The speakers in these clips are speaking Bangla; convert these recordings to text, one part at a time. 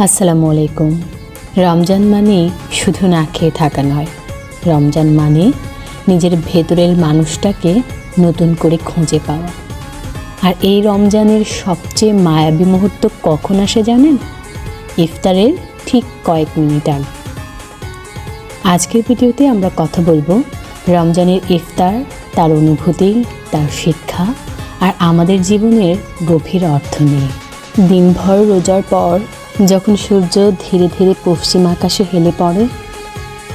আসসালামু আলাইকুম। রমজান মানে শুধু না খেয়ে থাকা নয়, রমজান মানে নিজের ভেতরের মানুষটাকে নতুন করে খুঁজে পাওয়া। আর এই রমজানের সবচেয়ে মায়াবী মুহূর্ত কখন আসে জানেন? ইফতারের ঠিক কয়েক মিনিট আগে। আজকের ভিডিওতে আমরা কথা বলবো রমজানের ইফতার, তার অনুভূতি, তার শিক্ষা আর আমাদের জীবনের গভীর অর্থ নিয়ে। দিনভর রোজার পর যখন সূর্য ধীরে ধীরে পশ্চিম আকাশে হেলে পড়ে,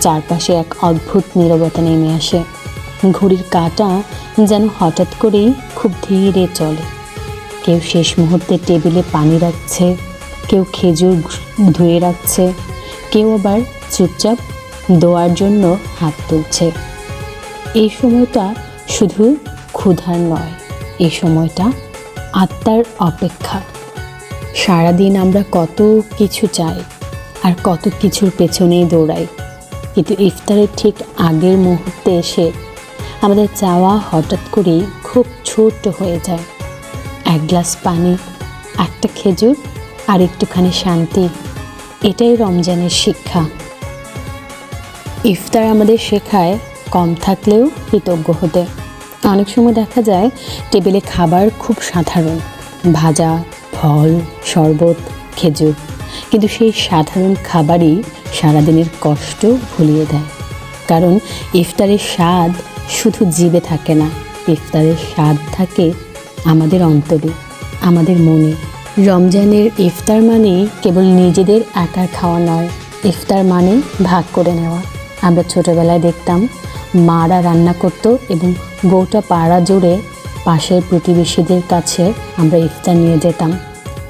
চারপাশে এক অদ্ভুত নীরবতা নেমে আসে। ঘড়ির কাঁটা যেন হঠাৎ করেই খুব ধীরে চলে। কেউ শেষ মুহূর্তে টেবিলে পানি রাখছে, কেউ খেজুর ধুয়ে রাখছে, কেউ আবার চুপচাপ দোয়ার জন্য হাত তুলছে। এই সময়টা শুধু ক্ষুধার নয়, এই সময়টা আত্মার অপেক্ষা। সারাদিন আমরা কত কিছু চাই আর কত কিছুর পেছনেই দৌড়াই, কিন্তু ইফতারের ঠিক আগের মুহূর্তে এসে আমাদের চাওয়া হঠাৎ করেই খুব ছোট হয়ে যায়। এক গ্লাস পানি, একটা খেজুর আর একটুখানি শান্তি, এটাই রমজানের শিক্ষা। ইফতার আমাদের শেখায় কম থাকলেও কৃতজ্ঞ হতে। অনেক সময় দেখা যায় টেবিলে খাবার খুব সাধারণ, ভাজা, ফল, শরবত, খেজুর, কিন্তু সেই সাধারণ খাবারই সারাদিনের কষ্ট ভুলিয়ে দেয়। কারণ ইফতারের স্বাদ শুধু জিভে থাকে না, ইফতারের স্বাদ থাকে আমাদের অন্তরে, আমাদের মনে। রমজানের ইফতার মানে কেবল নিজেদের একার খাওয়া নয়, ইফতার মানে ভাগ করে নেওয়া। আমরা ছোটোবেলায় দেখতাম মারা রান্না করতো এবং গোটা পাড়া জুড়ে পাশের প্রতিবেশীদের কাছে আমরা ইফতার নিয়ে যেতাম।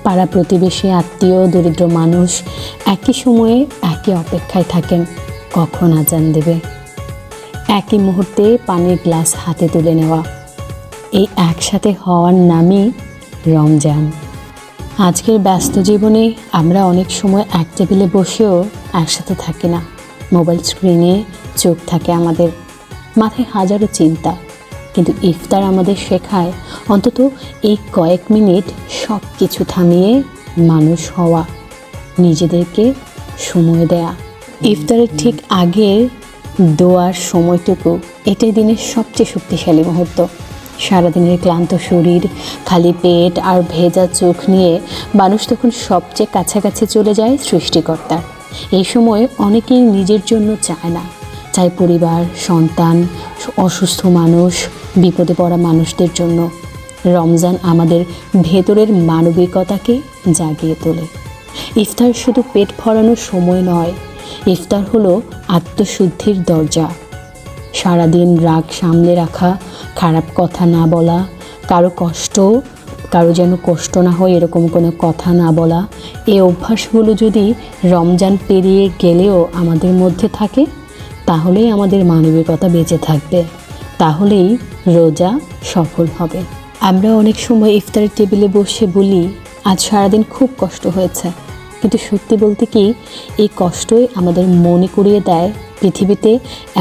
পাড়া প্রতিবেশী, আত্মীয়, দরিদ্র মানুষ একই সময়ে একই অপেক্ষায় থাকেন কখন আজান দেবে। একই মুহূর্তে পানির গ্লাস হাতে তুলে নেওয়া, এই একসাথে হওয়ার নামই রমজান। আজকের ব্যস্ত জীবনে আমরা অনেক সময় এক টেবিলে বসেও একসাথে থাকি না। মোবাইল স্ক্রিনে চোখ থাকে আমাদের, মাথায় হাজারো চিন্তা, কিন্তু ইফতার আমাদের শেখায় অন্তত এই কয়েক মিনিট সব কিছু থামিয়ে মানুষ হওয়া, নিজেদেরকে সময় দেয়া। ইফতারের ঠিক আগের দোয়ার সময়টুকু, এটাই দিনের সবচেয়ে শক্তিশালী মুহূর্ত। সারাদিনের ক্লান্ত শরীর, খালি পেট আর ভেজা চোখ নিয়ে মানুষ তখন সবচেয়ে কাছাকাছি চলে যায় সৃষ্টিকর্তার। এই সময় অনেকেই নিজের জন্য চায় না, চায় পরিবার, সন্তান, অসুস্থ মানুষ, বিপদে পড়া মানুষদের জন্য। রমজান আমাদের ভেতরের মানবিকতাকে জাগিয়ে তোলে। ইফতার শুধু পেট ভরানোর সময় নয়, ইফতার হলো আত্মশুদ্ধির দরজা। সারাদিন রাগ সামলে রাখা, খারাপ কথা না বলা, কারো যেন কষ্ট না হয় এরকম কোনো কথা না বলা, এই অভ্যাসগুলো যদি রমজান পেরিয়ে গেলেও আমাদের মধ্যে থাকে, তাহলেই আমাদের মানবিকতা বেঁচে থাকবে, তাহলেই রোজা সফল হবে। আমরা অনেক সময় ইফতারের টেবিলে বসে বলি আজ সারাদিন খুব কষ্ট হয়েছে, কিন্তু সত্যি বলতে কি এই কষ্টই আমাদের মনে করিয়ে দেয় পৃথিবীতে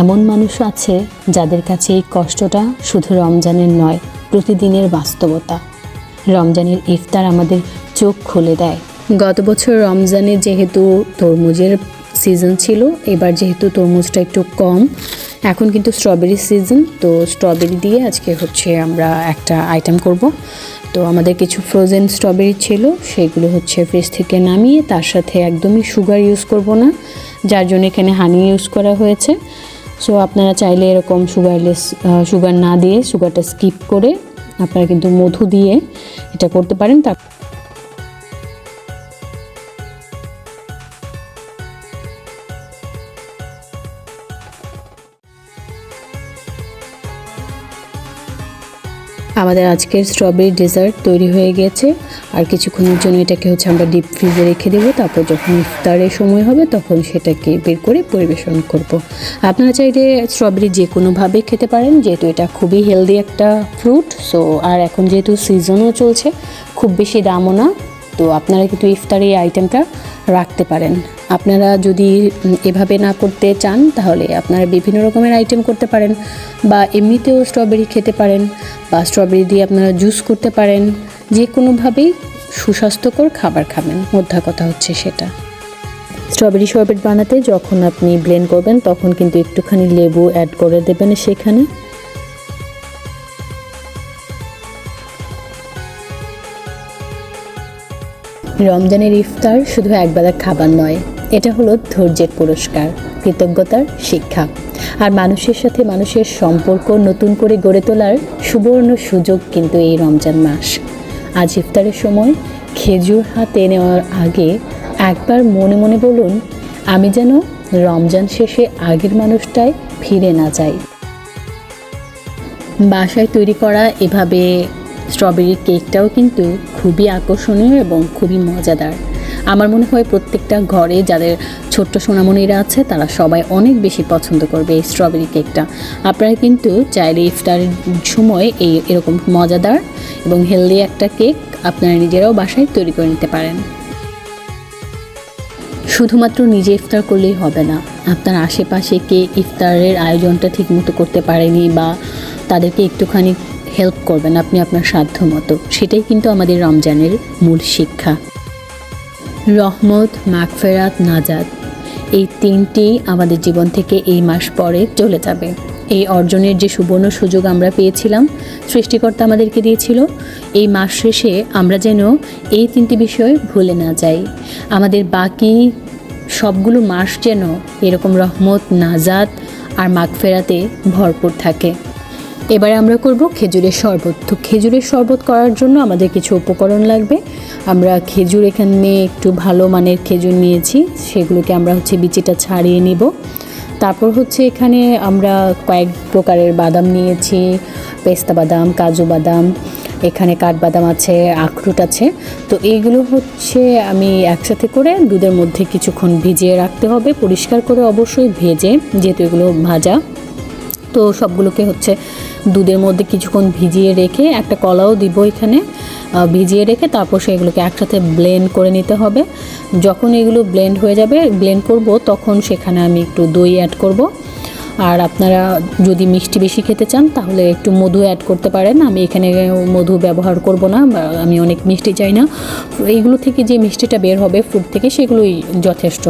এমন মানুষ আছে যাদের কাছে এই কষ্টটা শুধু রমজানের নয়, প্রতিদিনের বাস্তবতা। রমজানের ইফতার আমাদের চোখ খুলে দেয়। গত বছর রমজানে যেহেতু তরমুজের সিজন ছিল, এবার যেহেতু তরমুজটা একটু কম, এখন কিন্তু স্ট্রবেরি সিজন, তো স্ট্রবেরি দিয়ে আজকে আমরা একটা আইটেম করব। তো আমাদের কিছু ফ্রোজেন স্ট্রবেরি ছিল, সেগুলো ফ্রিজ থেকে নামিয়ে তার সাথে একদমই সুগার ইউজ করব না, যার জন্য এখানে হানি ইউজ করা হয়েছে। সো আপনারা চাইলে এরকম সুগার না দিয়ে, সুগারটা স্কিপ করে আপনারা কিন্তু মধু দিয়ে এটা করতে পারেন। আমাদের আজকের স্ট্রবেরি ডেজার্ট তৈরি হয়ে গেছে, আর কিছুক্ষণের জন্য এটাকে আমরা ডিপ ফ্রিজে রেখে দেবো। তারপর যখন ইফতারের সময় হবে তখন সেটাকে বের করে পরিবেশন করব। আপনারা চাইলে স্ট্রবেরি যে কোনোভাবে খেতে পারেন, যেহেতু এটা খুবই হেলদি একটা ফ্রুট। সো আর এখন যেহেতু সিজনও চলছে, খুব বেশি দামও না, তো আপনারা কিন্তু ইফতারে এই আইটেমটা রাখতে পারেন। আপনারা যদি এভাবে না করতে চান তাহলে আপনারা বিভিন্ন রকমের আইটেম করতে পারেন, বা এমনিতেও স্ট্রবেরি খেতে পারেন, বা স্ট্রবেরি দিয়ে আপনারা জুস করতে পারেন। যে কোনোভাবেই সুস্বাস্থ্যকর খাবার খাবেন, মোদ্দা কথা হচ্ছে সেটা। স্ট্রবেরি শরবত বানাতে যখন আপনি ব্লেন্ড করবেন তখন কিন্তু একটুখানি লেবু অ্যাড করে দেবেন সেখানে। রমজানের ইফতার শুধু একবেলার খাবার নয়, এটা হলো ধৈর্যের পুরস্কার, কৃতজ্ঞতার শিক্ষা, আর মানুষের সাথে মানুষের সম্পর্ক নতুন করে গড়ে তোলার সুবর্ণ সুযোগ কিন্তু এই রমজান মাস। আজ ইফতারের সময় খেজুর হাতে নেওয়ার আগে একবার মনে মনে বলুন, আমি যেন রমজান শেষে আগের মানুষটায় ফিরে না যাই। বাসায় তৈরি করা এভাবে স্ট্রবেরির কেকটাও কিন্তু খুবই আকর্ষণীয় এবং খুবই মজাদার। আমার মনে হয় প্রত্যেকটা ঘরে যাদের ছোট্ট সোনামণিরা আছে তারা সবাই অনেক বেশি পছন্দ করবে এই স্ট্রবেরি কেকটা। আপনারা কিন্তু চাইলে ইফতারের সময় এরকম মজাদার এবং হেলদি একটা কেক আপনারা নিজেরাও বাসায় তৈরি করে নিতে পারেন। শুধুমাত্র নিজে ইফতার করলেই হবে না, আপনার আশেপাশে কে ইফতারের আয়োজনটা ঠিকমতো করতে পারেনি বা তাদেরকে একটুখানি হেল্প করবেন আপনি আপনার সাধ্য মতো, সেটাই কিন্তু আমাদের রমজানের মূল শিক্ষা। রহমত, মাগফিরাত, নাজাত, এই তিনটি আমাদের জীবন থেকে এই মাস পরে চলে যাবে। এই অর্জনের যে সুবর্ণ সুযোগ আমরা পেয়েছিলাম, সৃষ্টিকর্তা আমাদেরকে দিয়েছিল, এই মাস শেষে আমরা যেন এই তিনটি বিষয় ভুলে না যাই। আমাদের বাকি সবগুলো মাস যেন এরকম রহমত, নাজাত আর মাগফিরাতে ভরপুর থাকে। এবারে আমরা করব খেজুরের শরবত। তো খেজুরের শরবত করার জন্য আমাদের কিছু উপকরণ লাগবে। আমরা খেজুর এখানে একটু ভালো মানের খেজুর নিয়েছি, সেগুলোকে আমরা বিচিটা ছাড়িয়ে নিব। তারপর এখানে আমরা কয়েক প্রকারের বাদাম নিয়েছি, পেস্তা বাদাম, কাজু বাদাম, এখানে কাঠবাদাম আছে, আখরোট আছে। তো এইগুলো আমি একসাথে করে দুধের মধ্যে কিছুক্ষণ ভিজিয়ে রাখতে হবে, পরিষ্কার করে অবশ্যই ভেজে, যেহেতু এগুলো ভাজা। তো সবগুলোকে দুধের মধ্যে কিছুক্ষণ ভিজিয়ে রেখে, একটা কলাও দিব এখানে, ভিজিয়ে রেখে তারপর সেগুলোকে একসাথে ব্লেন্ড করে নিতে হবে। যখন এগুলো ব্লেন্ড হয়ে যাবে, ব্লেন্ড করব, তখন সেখানে আমি একটু দই অ্যাড করব। আর আপনারা যদি মিষ্টি বেশি খেতে চান তাহলে একটু মধু অ্যাড করতে পারেন। আমি এখানে মধু ব্যবহার করব না, আমি অনেক মিষ্টি চাই না। এইগুলো থেকে যে মিষ্টিটা বের হবে ফ্রুট থেকে, সেগুলোই যথেষ্ট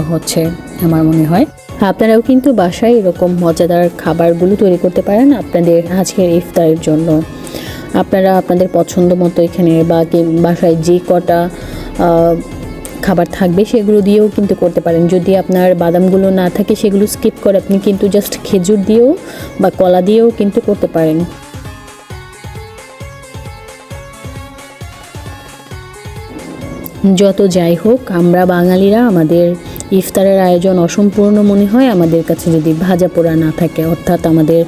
আমার মনে হয়। আপনারাও কিন্তু বাসায় এরকম মজাদার খাবারগুলো তৈরি করতে পারেন আপনাদের আজকের ইফতারের জন্য। আপনারা আপনাদের পছন্দ মতো এখানে বাসায় যে কটা খাবার থাকবে সেগুলো দিয়েও কিন্তু করতে পারেন। যদি আপনার বাদামগুলো না থাকে সেগুলো স্কিপ করে আপনি কিন্তু জাস্ট খেজুর দিয়েও বা কলা দিয়েও কিন্তু করতে পারেন। যত যাই হোক, আমরা বাঙালিরা আমাদের ইফতারের আয়োজন অসম্পূর্ণ মনে হয় আমাদের কাছে যদি ভাজা পোড়া না থাকে, অর্থাৎ আমাদের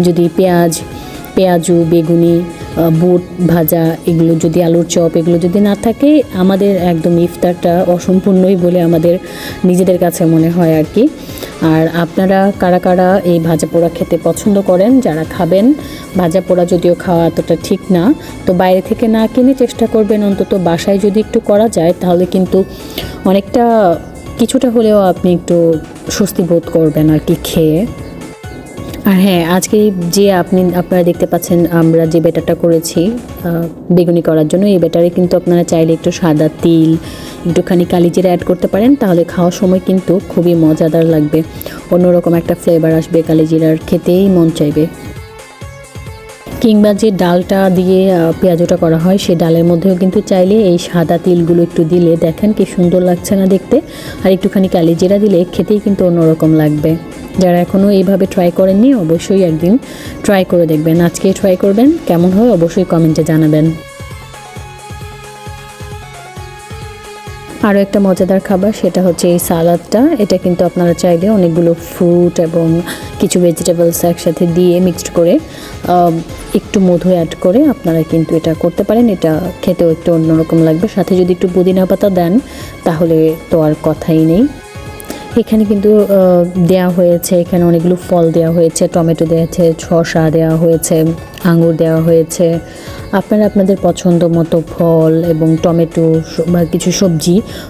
যদি পেঁয়াজু, বেগুনি, বুট ভাজা, এগুলো যদি আলুর চপ এগুলো যদি না থাকে, আমাদের একদম ইফতারটা অসম্পূর্ণই বলে আমাদের নিজেদের কাছে মনে হয় আর কি। আর আপনারা কারা কারা এই ভাজা পোড়া খেতে পছন্দ করেন, যারা খাবেন, ভাজা পোড়া যদিও খাওয়া এতটা ঠিক না, তো বাইরে থেকে না কিনে চেষ্টা করবেন অন্তত বাসায় যদি একটু করা যায়, তাহলে কিন্তু অনেকটা কিছুটা হলেও আপনি একটু স্বস্তি বোধ করবেন আর কি খেয়ে। আর হ্যাঁ, আজকে যে আপনারা দেখতে পাচ্ছেন আমরা যে ব্যাটারটা করেছি বেগুনি করার জন্য, এই ব্যাটারে কিন্তু আপনারা চাইলে একটু সাদা তিল, একটুখানি কালিজিরা অ্যাড করতে পারেন, তাহলে খাওয়ার সময় কিন্তু খুবই মজাদার লাগবে, অন্যরকম একটা ফ্লেভার আসবে, কালিজিরার খেতেই মন চাইবে। কিংবা যে ডালটা দিয়ে পেঁয়াজটা করা হয়, সেই ডালের মধ্যেও কিন্তু চাইলে এই সাদা তিলগুলো একটু দিলে দেখেন কি সুন্দর লাগছে না দেখতে, আর একটুখানি কালিজিরা দিলে খেতেই কিন্তু অন্যরকম লাগবে। যারা এখনও এইভাবে ট্রাই করেননি অবশ্যই একদিন ট্রাই করে দেখবেন। আজকে ট্রাই করবেন, কেমন হয় অবশ্যই কমেন্টে জানাবেন। আরও একটা মজাদার খাবার, সেটা এই সালাদটা। এটা কিন্তু আপনারা চাইলে অনেকগুলো ফ্রুট এবং কিছু ভেজিটেবলস একসাথে দিয়ে মিক্সড করে একটু মধু অ্যাড করে আপনারা কিন্তু এটা করতে পারেন। এটা খেতেও একটু অন্যরকম লাগবে, সাথে যদি একটু পুদিনা পাতা দেন তাহলে তো আর কথাই নেই। এখানে কিন্তু দেওয়া হয়েছে, এখানে অনেকগুলো ফল দেওয়া হয়েছে, টমেটো দেওয়া হয়েছে, শসা দেওয়া হয়েছে, আঙুর দেওয়া হয়েছে। আপনারা আপনাদের পছন্দ মতো ফল এবং টমেটো বা কিছু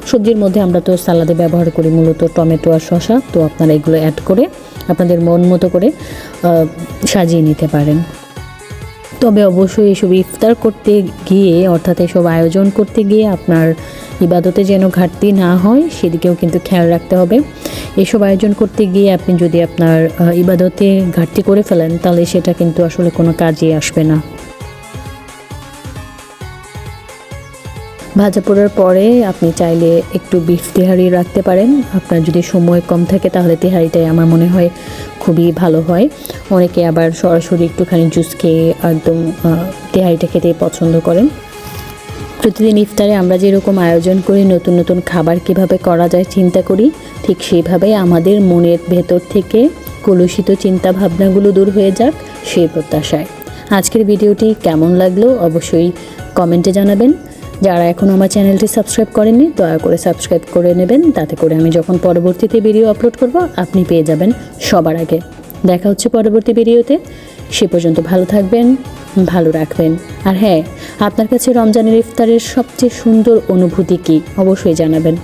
সবজির মধ্যে আমরা তো সালাদে ব্যবহার করি মূলত টমেটো আর শসা, তো আপনারা এগুলো অ্যাড করে আপনাদের মন মতো করে সাজিয়ে নিতে পারেন। তো তবে অবশ্যই এসব ইফতার করতে গিয়ে অর্থাৎ এসব আয়োজন করতে গিয়ে আপনার ইবাদতে যেন ঘাটতি না হয় সেদিকেও কিন্তু খেয়াল রাখতে হবে। এসব আয়োজন করতে গিয়ে আপনি যদি আপনার ইবাদতে ঘাটতি করে ফেলেন তাহলে সেটা কিন্তু আসলে কোনো কাজে আসবে না। ভাজা পোড়ার পরে আপনি চাইলে একটু বিফ তেহারি রাখতে পারেন। আপনার যদি সময় কম থাকে তাহলে তেহারিটাই আমার মনে হয় খুবই ভালো হয়। অনেকে আবার সরাসরি একটুখানি জুস খেয়ে একদম তেহারিটা খেতেই পছন্দ করেন। প্রতিদিন ইফতারে আমরা যেরকম আয়োজন করি, নতুন নতুন খাবার কিভাবে করা যায় চিন্তা করি, ঠিক সেইভাবেই আমাদের মনের ভেতর থেকে কলুষিত চিন্তা ভাবনাগুলো দূর হয়ে যাক সেই প্রত্যাশায়। আজকের ভিডিওটি কেমন লাগলো অবশ্যই কমেন্টে জানাবেন। যারা এখনও আমার চ্যানেলটি সাবস্ক্রাইব করেননি দয়া করে সাবস্ক্রাইব করে নেবেন, তাতে করে আমি যখন পরবর্তীতে ভিডিও আপলোড করব আপনি পেয়ে যাবেন সবার আগে। দেখা হচ্ছে পরবর্তী ভিডিওতে। সে পর্যন্ত ভালো থাকবেন, ভালো রাখবেন। আর হ্যাঁ, আপনার কাছে রমজানের ইফতারের সবচেয়ে সুন্দর অনুভূতি কী অবশ্যই জানাবেন।